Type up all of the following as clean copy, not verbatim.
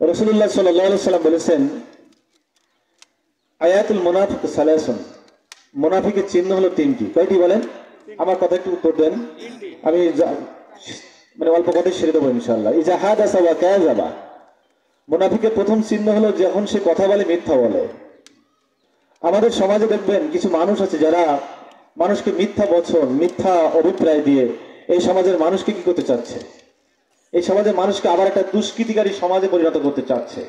রাসূলুল্লাহ সাল্লাল্লাহু আলাইহি ওয়াসাল্লাম বলেছেন, আয়াতুল মুনাফিক সালাসুন, মুনাফিকের চিহ্ন হলো তিনটি। কয়টি বলেন? আমার কথা একটু উত্তর দেন। আমি মানে অল্প কথাই সেরে দেবো ইনশাআল্লাহ। ইজা হাদাসা ওয়া কাযাবা, মুনাফিকের প্রথম চিহ্ন হলো যখন সে কথা বলে মিথ্যা বলে। আমাদের সমাজে দেখবেন কিছু মানুষ আছে যারা মানুষকে মিথ্যা বচন, মিথ্যা অভিপ্রায় দিয়ে এই সমাজের মানুষকে কি করতে চাচ্ছে, এই সমাজের মানুষকে আবার একটা দুষ্কৃতিকারী সমাজে পরিণত করতে চাচ্ছে।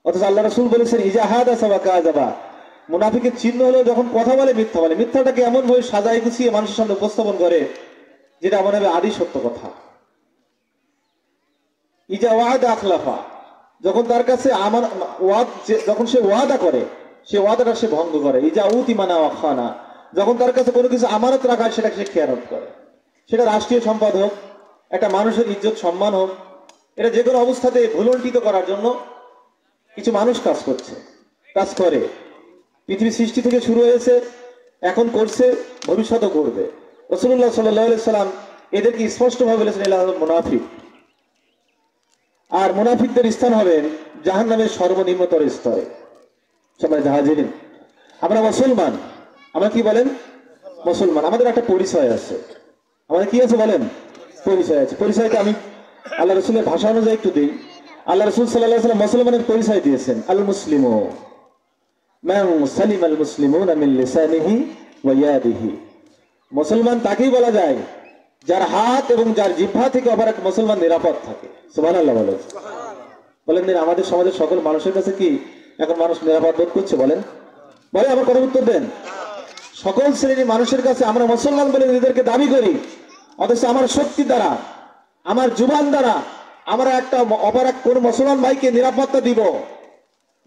অথচ আল্লাহ রাসূল বলেছেন, ইজা হাদাসা ওয়া কাযাবা, মুনাফিকের চিহ্ন হলো যখন কথা বলে মিথ্যা বলে। মিথ্যাটাকে এমন ভাবে সাজায় গুছিয়ে মানুষের সামনে উপস্থাপন করে যেটা মনে হবে আদি সত্য কথা। ইজা ওয়াদা আখলাফা, যখন তার কাছে যখন সে ওয়াদা করে, সে ওয়াদাটা সে ভঙ্গ করে। ইজা উতিমানা ওয়া খানা, যখন তার কাছে কোনো কিছু আমানত রাখা হয় সেটাকে সে খেয়ানত করে। সেটা রাষ্ট্রীয় সম্পদ হোক, একটা মানুষের ইজ্জত সম্মান হোক, এটা যে কোনো অবস্থাতে ভুলুণ্ঠিত করার জন্য কিছু মানুষ কাজ করে। পৃথিবী সৃষ্টি থেকে শুরু হয়েছে, এখন করছে, ভবিষ্যতও করবে। রাসূলুল্লাহ সাল্লাল্লাহু আলাইহি সাল্লাম এদেরকে স্পষ্টভাবে বলেছেন, এরা হলো মুনাফিক। আর মুনাফিকদের স্থান হবে জাহান্নামের সর্বনিম্নতর স্তরে। সবাই হাজিরিন, আমরা মুসলমান, আমরা কি বলেন? মুসলমান। আমাদের একটা পরিচয় আছে। আমাদের কি আছে বলেন? পরিচয় আছে। পরিচয়টা আমি আল্লাহ রাসূলের ভাষা অনুযায়ী একটু দিই। আল্লাহ রাসূল সাল্লাল্লাহু আলাইহি ওয়াসাল্লাম মুসলমানের পরিচয় দিয়েছেন, আল মুসলিমু মান সালিমাল মুসলিমুনা মিন লিসানিহি ওয়া ইয়াদিহি। মুসলমান তাকেই বলা যায় যার হাত এবং যার জিহ্বা থেকে অপর এক মুসলমান নিরাপদ থাকে। সুবহানাল্লাহ বলেন। বলেন আমাদের সমাজের সকল মানুষের কাছে কি এখন মানুষ নিরাপদ বোধ করছে? বলেন, আমার কথা উত্তর দেন। সকল শ্রেণীর মানুষের কাছে আমরা মুসলমান বলে নিজেদেরকে দাবি করি, অথচ আমার শক্তি দ্বারা, আমার জুবান দ্বারা আমরা একটা অপর এক কোন মুসলমান ভাইকে নিরাপত্তা দিব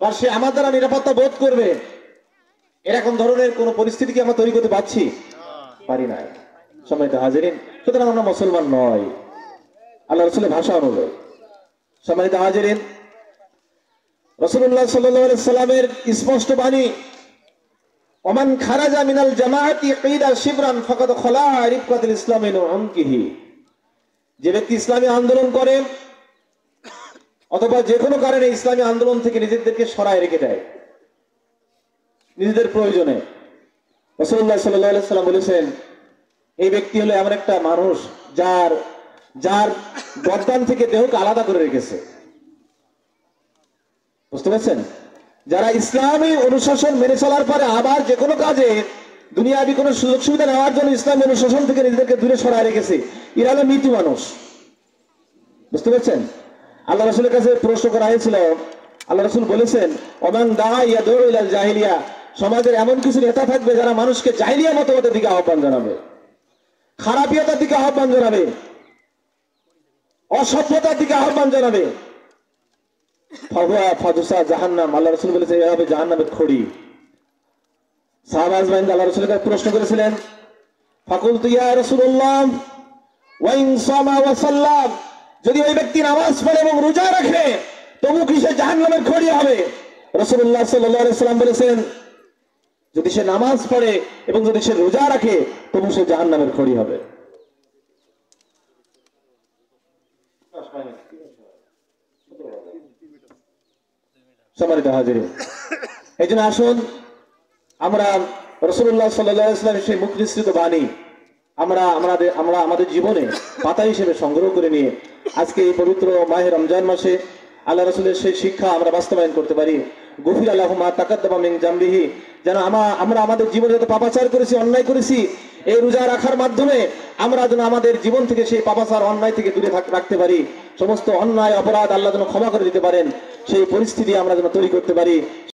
বা সে আমার দ্বারা নিরাপত্তা বোধ করবে, এরকম ধরনের কোন পরিস্থিতি কি আমরা তৈরি করতে পারি না। সম্মানিত হাজিরিন, সুতরাং আমরা মুসলমান নয় আল্লাহ রাসূলের ভাষা অনুযায়ী। সম্মানিত হাজিরিন, রাসূলুল্লাহ সাল্লাল্লাহু আলাইহি সাল্লামের স্পষ্ট বাণী, ওমান খারাজা মিনাল জামাআতি কিদা শিবরান ফাকাদ খলা রিফকাতুল ইসলামি নুনকিহি, যে ব্যক্তি ইসলামী আন্দোলন করে অথবা যে কোনো কারণে ইসলামী আন্দোলন থেকে নিজেদেরকে সরায় রেখে দেয় নিজেদের প্রয়োজনে, রাসূলুল্লাহ সাল্লাল্লাহু আলাইহি সাল্লাম বলেছেন, এই ব্যক্তি হলো এমন একটা মানুষ যার গর্দান থেকে দেহকে আলাদা করে রেখেছে। বুঝতে পারছেন? যারা ইসলামী অনুশাসন মেনে চলার পরে আবার যে কোনো কাজে দুনিয়াবি কোনো সুযোগ সুবিধা নেওয়ার জন্য ইসলামী অনুশাসন থেকে নিজেদেরকে দূরে সরায় রেখেছে, এরা হলো নীতি মানুষ। বুঝতে পারছেন? আল্লাহ রাসূলের কাছে প্রশ্ন করা হয়েছিল, আল্লাহ রাসূল বলেছেন, ওমান দাআ ইয়াদউ ইলাল জাহিলিয়া, সমাজের এমন কিছু নেতা থাকবে যারা মানুষকে জাহিলিয়া মতবাদের দিকে আহ্বান জানাবে, খারাপিয়তার দিকে আহ্বান জানাবে, অসভ্যতার দিকে আহ্বান জানাবে। ফাহুয়া ফাদুসা জাহান্নাম, আল্লাহ রাসূল বলেছেন এরা হবে জাহান্নামের খড়ি। সাহাবা আজমাইন আল্লাহ রাসূলের কাছে প্রশ্ন করেছিলেন, ফাকুলতু ইয়া রাসূলুল্লাহ ওয়া ইন সামা ওয়া সাল্লাম, যদি ওই ব্যক্তি নামাজ পড়ে এবং রোজা রাখে তবু কি সে জাহান্নামের খড়ি হবে? রাসূলুল্লাহ সাল্লাল্লাহু আলাইহি সাল্লাম বলেছেন, যদি সে নামাজ পড়ে এবং যদি সে রোজা রাখে তবু সে জাহান্নামের খড়ি হবে। সম্মানিত হাজিরিন, এই জন্য আসুন আমরা রাসূলুল্লাহ সাল্লাল্লাহু আলাইহি ওয়াসাল্লামের সেই মুখ নিঃসৃত বাণী আমরা আমাদের জীবনে পাতা হিসেবে সংগ্রহ করে নিয়ে আজকে এই পবিত্র মাহে রমজান মাসে আল্লাহ রাসূলের সেই শিক্ষা আমরা বাস্তবায়ন করতে পারি। গফিরা লাহু মা তাকাদ্দামা মিন জামবিহি, যেন আমরা আমাদের জীবনে যত পাপাচার করেছি, অন্যায় করেছি, এই রোজা রাখার মাধ্যমে আমরা যেন আমাদের জীবন থেকে সেই পাপাচার অন্যায় থেকে দূরে রাখতে পারি। সমস্ত অন্যায় অপরাধ আল্লাহ যেন ক্ষমা করে দিতে পারেন, সেই পরিস্থিতি আমরা যেন তৈরি করতে পারি।